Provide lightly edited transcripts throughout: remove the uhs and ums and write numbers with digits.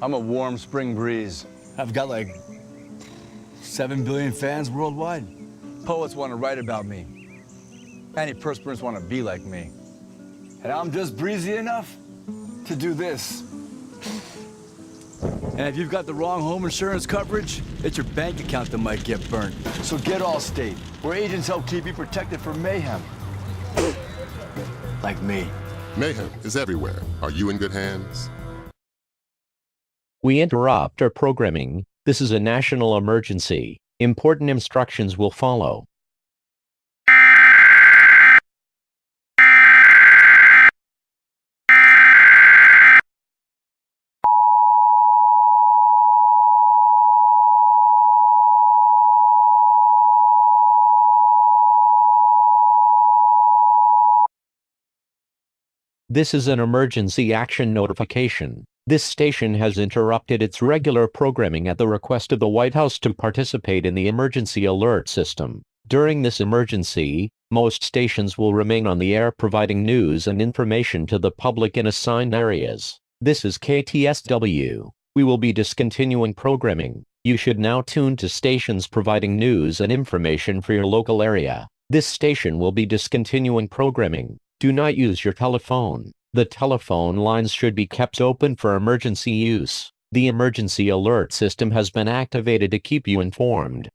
I'm a warm spring breeze. I've got like 7 billion fans worldwide. Poets want to write about me. Antiperspirants want to be like me. And I'm just breezy enough to do this. And if you've got the wrong home insurance coverage, it's your bank account that might get burnt. So get Allstate, where agents help keep you protected from mayhem. Like me. Mayhem is everywhere. Are you in good hands? We interrupt our programming. This is a national emergency. Important instructions will follow. This is an emergency action notification. This station has interrupted its regular programming at the request of the White House to participate in the emergency alert system. During this emergency, most stations will remain on the air providing news and information to the public in assigned areas. This is KTSW. We will be discontinuing programming. You should now tune to stations providing news and information for your local area. This station will be discontinuing programming. Do not use your telephone. The telephone lines should be kept open for emergency use. The emergency alert system has been activated to keep you informed.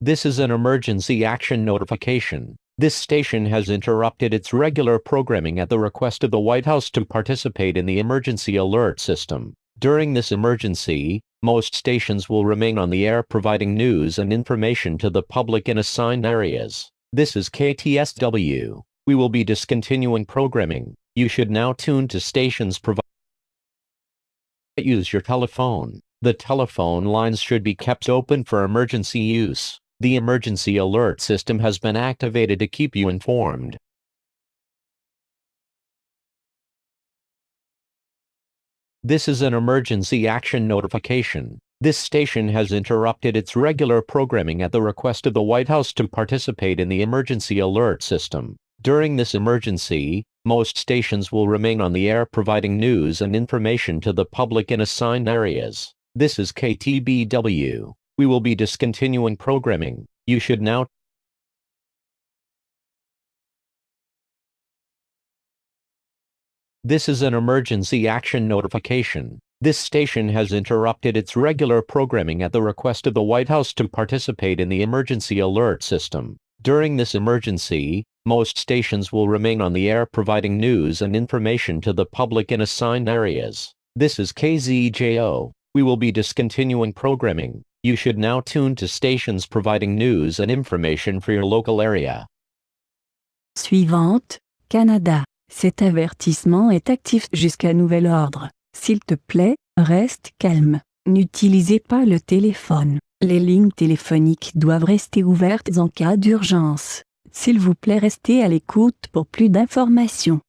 This is an emergency action notification. This station has interrupted its regular programming at the request of the White House to participate in the emergency alert system. During this emergency, most stations will remain on the air providing news and information to the public in assigned areas. This is KTSW. We will be discontinuing programming. You should now tune to stations providing. Use your telephone. The telephone lines should be kept open for emergency use. The emergency alert system has been activated to keep you informed. This is an emergency action notification. This station has interrupted its regular programming at the request of the White House to participate in the emergency alert system. During this emergency, most stations will remain on the air providing news and information to the public in assigned areas. This is KTBW. We will be discontinuing programming. You should now This is an emergency action notification. This station has interrupted its regular programming at the request of the White House to participate in the emergency alert system. During this emergency, most stations will remain on the air providing news and information to the public in assigned areas. This is KZJO. We will be discontinuing programming. You should now tune to stations providing news and information for your local area. Suivante, Canada. Cet avertissement est actif jusqu'à nouvel ordre. S'il te plaît, reste calme. N'utilisez pas le téléphone. Les lignes téléphoniques doivent rester ouvertes en cas d'urgence. S'il vous plaît, restez à l'écoute pour plus d'informations.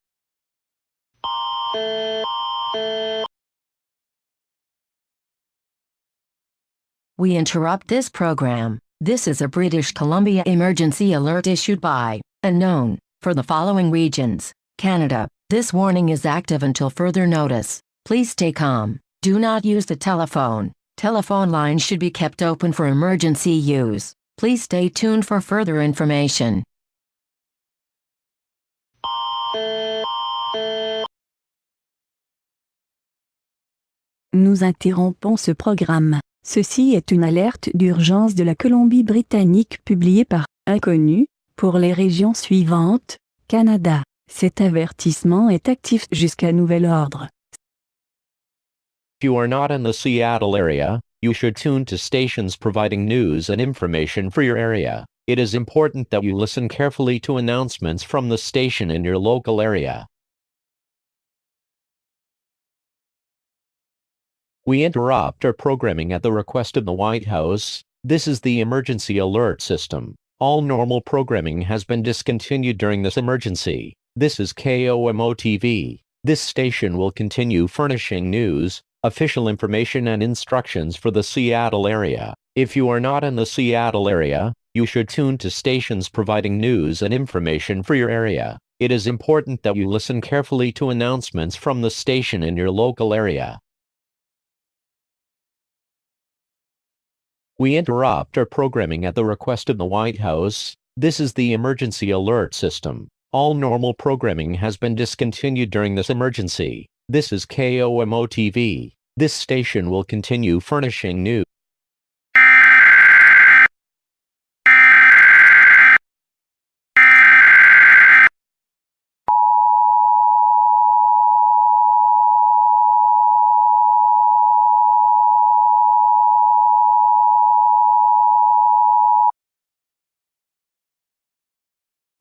We interrupt this program. This is a British Columbia emergency alert issued by Unknown for the following regions. Canada. This warning is active until further notice. Please stay calm. Do not use the telephone. Telephone lines should be kept open for emergency use. Please stay tuned for further information. Nous interrompons ce programme. Ceci est une alerte d'urgence de la Colombie-Britannique publiée par Inconnu pour les régions suivantes. Canada. Cet avertissement est actif jusqu'à nouvel ordre. If you are not in the Seattle area, you should tune to stations providing news and information for your area. It is important that you listen carefully to announcements from the station in your local area. We interrupt our programming at the request of the White House. This is the emergency alert system. All normal programming has been discontinued during this emergency. This is KOMO-TV. This station will continue furnishing news, official information and instructions for the Seattle area. If you are not in the Seattle area, you should tune to stations providing news and information for your area. It is important that you listen carefully to announcements from the station in your local area. We interrupt our programming at the request of the White House. This is the emergency alert system. All normal programming has been discontinued during this emergency. This is KOMO TV. This station will continue furnishing news.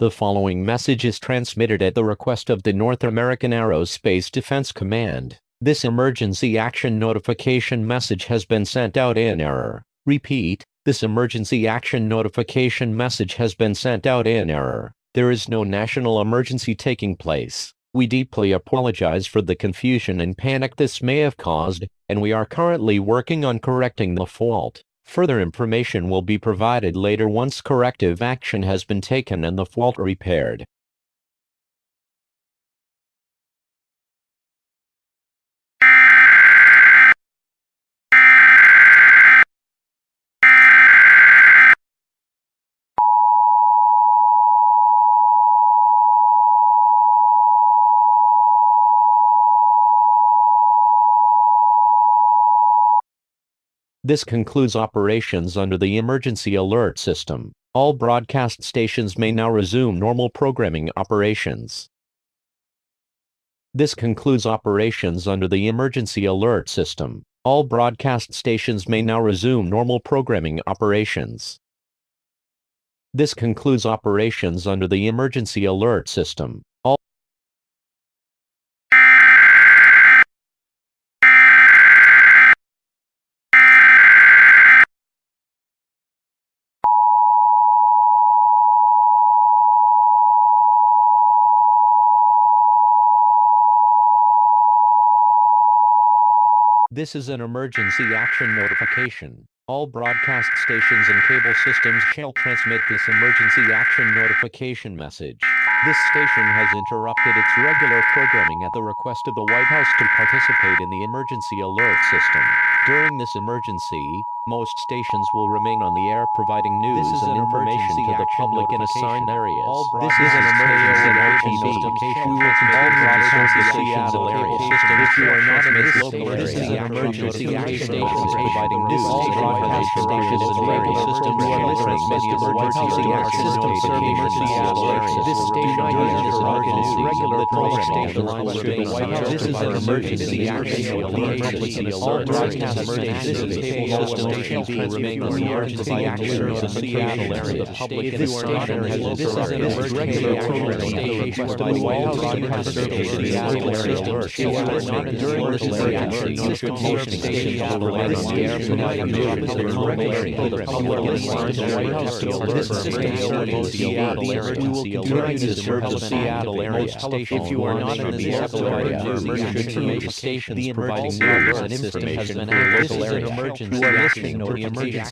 The following message is transmitted at the request of the North American Aerospace Defense Command. This emergency action notification message has been sent out in error. Repeat, this emergency action notification message has been sent out in error. There is no national emergency taking place. We deeply apologize for the confusion and panic this may have caused, and we are currently working on correcting the fault. Further information will be provided later once corrective action has been taken and the fault repaired. This concludes operations under the emergency alert system. All broadcast stations may now resume normal programming operations. This concludes operations under the emergency alert system. All broadcast stations may now resume normal programming operations. This concludes operations under the emergency alert system. This is an emergency action notification. All broadcast stations and cable systems shall transmit this emergency action notification message. This station has interrupted its regular programming at the request of the White House to participate in the emergency alert system. During this emergency, most stations will remain on the air providing news and information to the public in assigned areas. This is an emergency action notification. We will continue broadcast the Seattle area system if you are not in this local area. This is an emergency action notification providing news. All broadcast stations and cable systems will transmit the emergency action notification to Seattle area. This station is an regular programming station lines to the White House. This is an emergency action notification. All broadcast stations and cable systems shall remain on the air to the action of the Seattle area. The public in assigned areas. This is an emergency programming station for the White House broadcast station. The Seattle area shall not during this emergency notification station will remain on the air providing news and information to the public in assigned areas. This system serves the Seattle area. We will continue to serve the Seattle area. If you are not in the Seattle area, emergency stations providing news and information to the local area. You are listening to the emergency.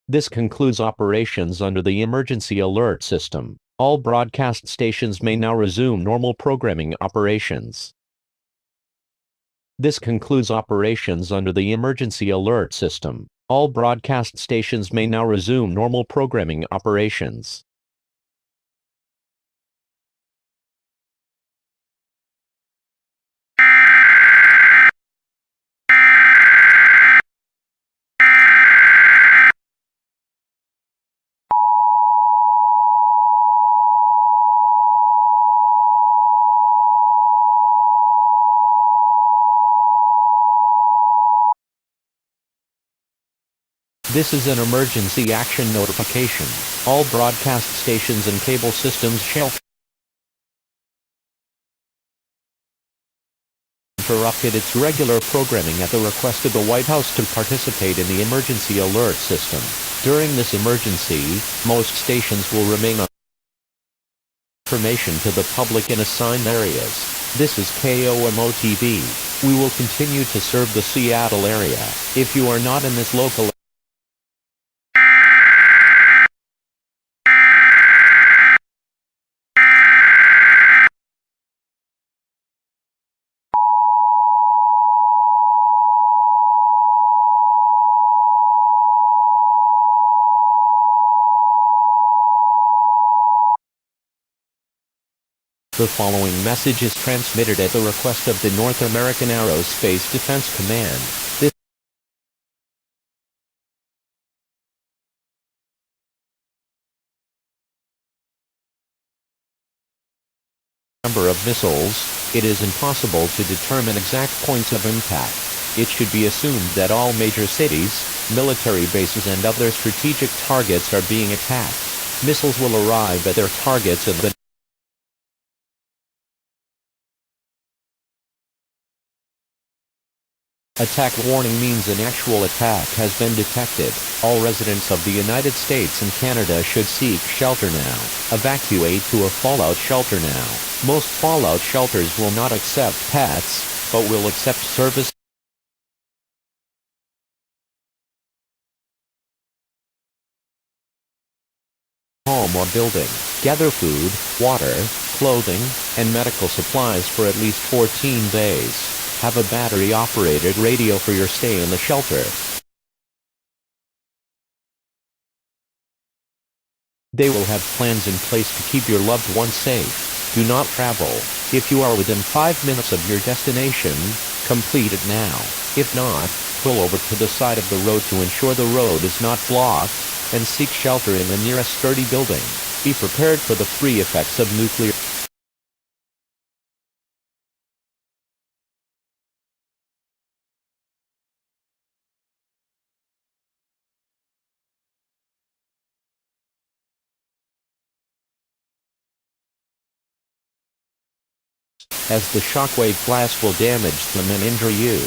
This concludes operations under the emergency alert system. All broadcast stations may now resume normal programming operations. This concludes operations under the emergency alert system. All broadcast stations may now resume normal programming operations. This is an emergency action notification. All broadcast stations and cable systems shall interrupted its regular programming at the request of the White House to participate in the emergency alert system. During this emergency, most stations will remain on information to the public in assigned areas. This is KOMO-TV. We will continue to serve the Seattle area. If you are not in this local The following message is transmitted at the request of the North American Aerospace Defense Command. This number of missiles, it is impossible to determine exact points of impact. It should be assumed that all major cities, military bases and other strategic targets are being attacked. Missiles will arrive at their targets in the attack warning means an actual attack has been detected. All residents of the United States and Canada should seek shelter now. Evacuate to a fallout shelter now. Most fallout shelters will not accept pets, but will accept service home or building. Gather food, water, clothing, and medical supplies for at least 14 days. Have a battery-operated radio for your stay in the shelter. They will have plans in place to keep your loved ones safe. Do not travel. If you are within 5 minutes of your destination, complete it now. If not, pull over to the side of the road to ensure the road is not blocked, and seek shelter in the nearest sturdy building. Be prepared for the free effects of nuclear as the shockwave blast will damage them and injure you.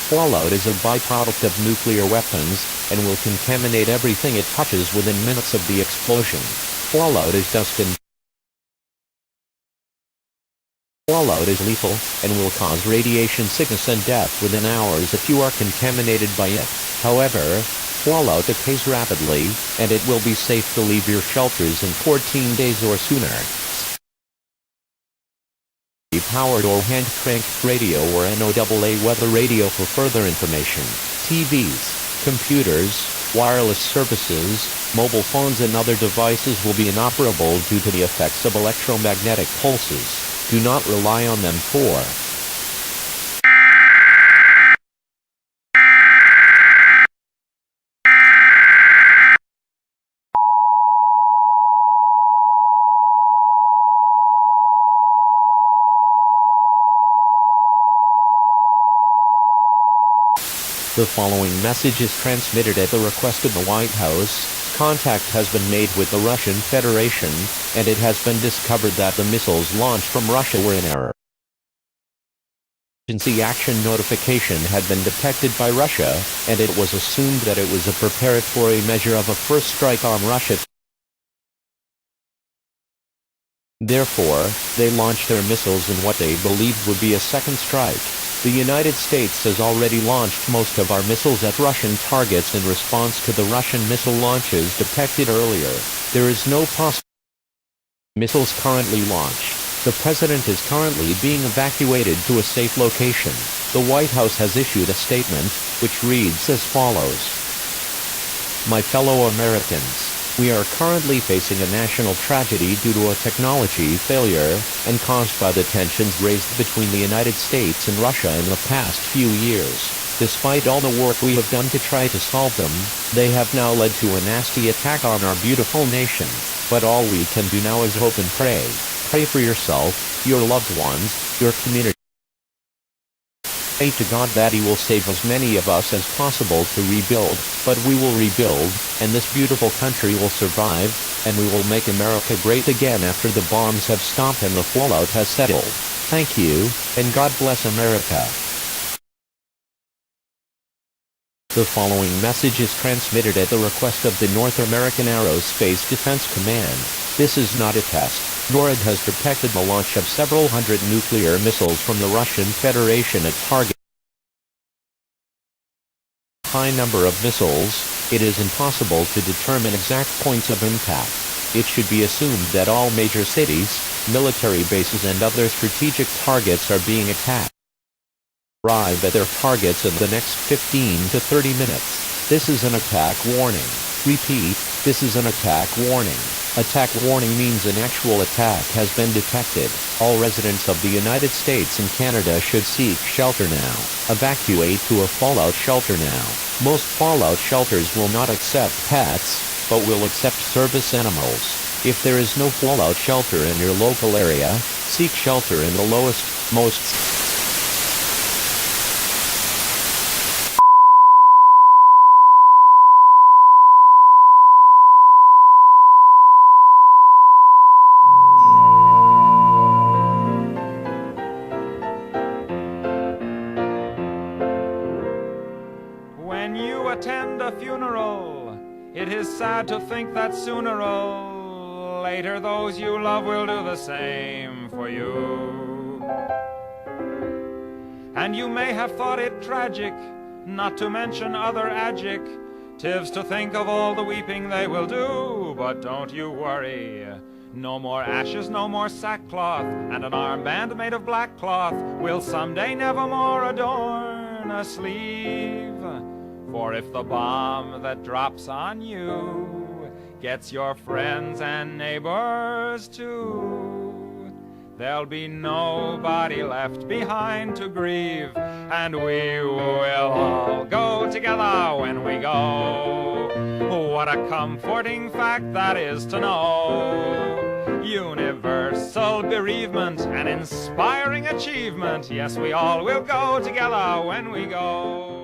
Fallout is a byproduct of nuclear weapons, and will contaminate everything it touches within minutes of the explosion. Fallout is dust and fallout is lethal, and will cause radiation sickness and death within hours if you are contaminated by it. However, fallout decays rapidly, and it will be safe to leave your shelters in 14 days or sooner. Powered or hand-cranked radio or NOAA weather radio for further information. TVs, computers, wireless services, mobile phones and other devices will be inoperable due to the effects of electromagnetic pulses. Do not rely on them for the following message is transmitted at the request of the White House. Contact has been made with the Russian Federation, and it has been discovered that the missiles launched from Russia were in error. Emergency action notification had been detected by Russia, and it was assumed that it was a preparatory measure of a first strike on Russia. Therefore, they launched their missiles in what they believed would be a second strike. The United States has already launched most of our missiles at Russian targets in response to the Russian missile launches detected earlier. There is no possible missiles currently launched. The president is currently being evacuated to a safe location. The White House has issued a statement, which reads as follows. My fellow Americans, we are currently facing a national tragedy due to a technology failure, and caused by the tensions raised between the United States and Russia in the past few years. Despite all the work we have done to try to solve them, they have now led to a nasty attack on our beautiful nation. But all we can do now is hope and pray. Pray for yourself, your loved ones, your community. Pray to God that He will save as many of us as possible to rebuild, but we will rebuild, and this beautiful country will survive, and we will make America great again after the bombs have stopped and the fallout has settled. Thank you, and God bless America. The following message is transmitted at the request of the North American Aerospace Defense Command. This is not a test. NORAD has detected the launch of several hundred nuclear missiles from the Russian Federation at target. High number of missiles, it is impossible to determine exact points of impact. It should be assumed that all major cities, military bases and other strategic targets are being attacked. Arrive at their targets in the next 15 to 30 minutes. This is an attack warning. Repeat, this is an attack warning. Attack warning means an actual attack has been detected. All residents of the United States and Canada should seek shelter now. Evacuate to a fallout shelter now. Most fallout shelters will not accept pets, but will accept service animals. If there is no fallout shelter in your local area, seek shelter in the most When you attend a funeral, it is sad to think that sooner or later those you love will do the same for you. And you may have thought it tragic, not to mention other adjectives, to think of all the weeping they will do. But don't you worry, no more ashes, no more sackcloth, and an armband made of black cloth will someday nevermore adorn a sleeve. For if the bomb that drops on you gets your friends and neighbors too, there'll be nobody left behind to grieve, and we will all go together when we go. What a comforting fact that is to know. Universal bereavement, an inspiring achievement. Yes, we all will go together when we go.